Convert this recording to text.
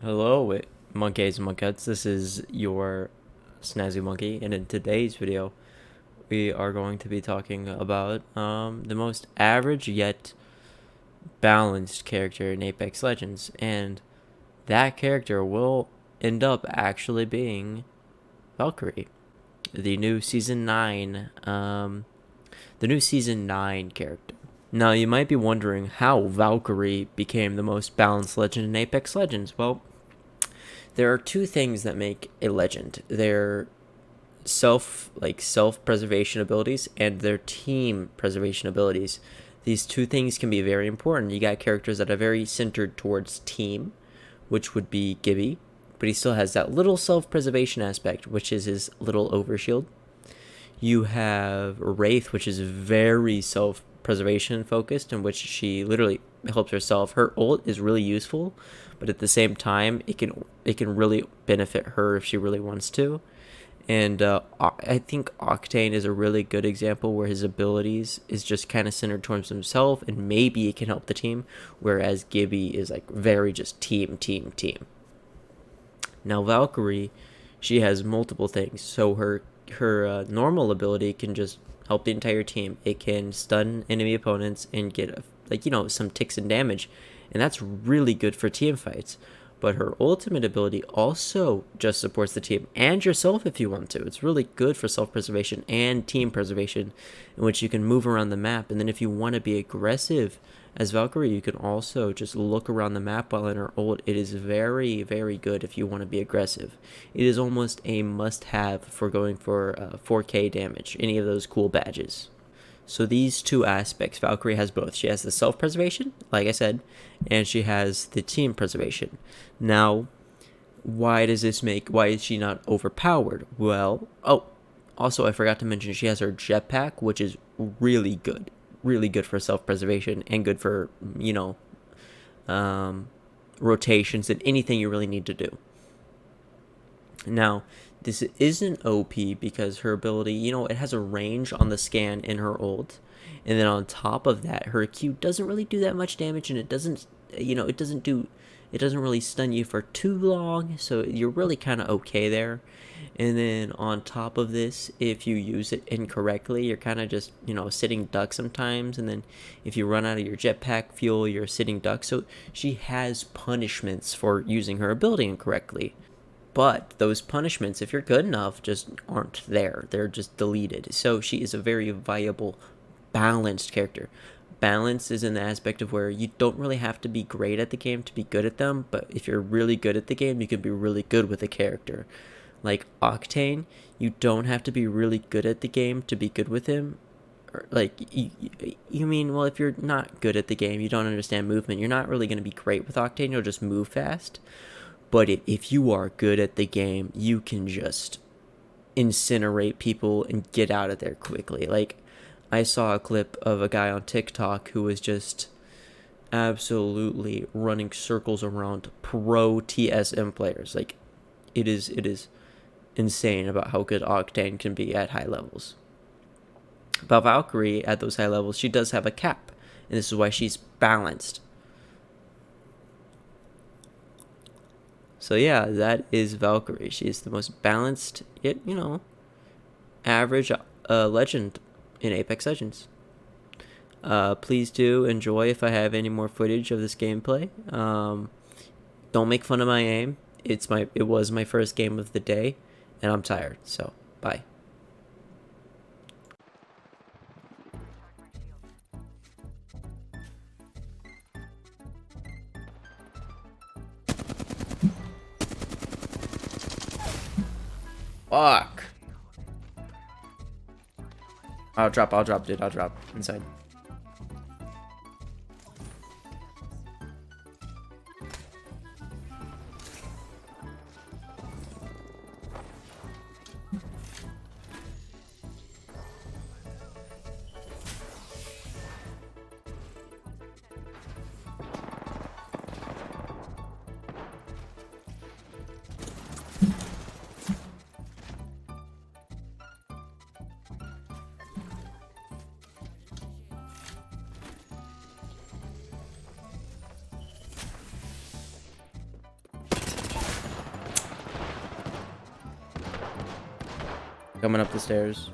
Hello, monkeys and monkettes. This is your SnazzyMonke, and in today's video, we are going to be talking about the most average yet balanced character in Apex Legends, and that character will end up actually being Valkyrie, the new season 9 character. Now, you might be wondering how Valkyrie became the most balanced legend in Apex Legends. Well, there are two things that make a legend. Their self-preservation abilities and their team preservation abilities. These two things can be very important. You got characters that are very centered towards team, which would be Gibby, but he still has that little self-preservation aspect, which is his little overshield. You have Wraith, which is very self-preservation focused, in which she literally helps herself. Her ult is really useful, but at the same time, it can really benefit her if she really wants to. And I think Octane is a really good example where his abilities is just kind of centered towards himself, and maybe it can help the team, whereas Gibby is like very just team. Now Valkyrie, she has multiple things. So her normal ability can just help the entire team. It can stun enemy opponents and get some ticks and damage, and that's really good for team fights. But her ultimate ability also just supports the team and yourself if you want to. It's really good for self-preservation and team preservation, in which you can move around the map. And then if you want to be aggressive as Valkyrie, you can also just look around the map while in her ult. It is very, very good if you want to be aggressive. It is almost a must-have for going for 4K damage, any of those cool badges. So these two aspects, Valkyrie has both. She has the self-preservation, like I said, and she has the team preservation. Now, why is she not overpowered? Well, also I forgot to mention she has her jetpack, which is really good. Really good for self-preservation and good for, rotations and anything you really need to do. Now, this isn't OP because her ability, it has a range on the scan in her ult. And then on top of that, her Q doesn't really do that much damage, and it doesn't really stun you for too long. So you're really kind of okay there. And then on top of this, if you use it incorrectly, you're kind of just, sitting duck sometimes. And then if you run out of your jetpack fuel, you're sitting duck. So she has punishments for using her ability incorrectly. But those punishments, if you're good enough, just aren't there. They're just deleted. So she is a very viable, balanced character. Balance is in the aspect of where you don't really have to be great at the game to be good at them, but if you're really good at the game, you can be really good with a character. Like Octane, you don't have to be really good at the game to be good with him. Well, if you're not good at the game, you don't understand movement, you're not really going to be great with Octane, you'll just move fast. But if you are good at the game, you can just incinerate people and get out of there quickly. Like, I saw a clip of a guy on TikTok who was just absolutely running circles around pro TSM players. Like, it is insane about how good Octane can be at high levels. But Valkyrie, at those high levels, she does have a cap, and this is why she's balanced. So yeah, that is Valkyrie. She is the most balanced, yet, average legend in Apex Legends. Please do enjoy if I have any more footage of this gameplay. Don't make fun of my aim. It was my first game of the day, and I'm tired, so bye. Fuck. I'll drop, dude. I'll drop inside. Coming up the stairs.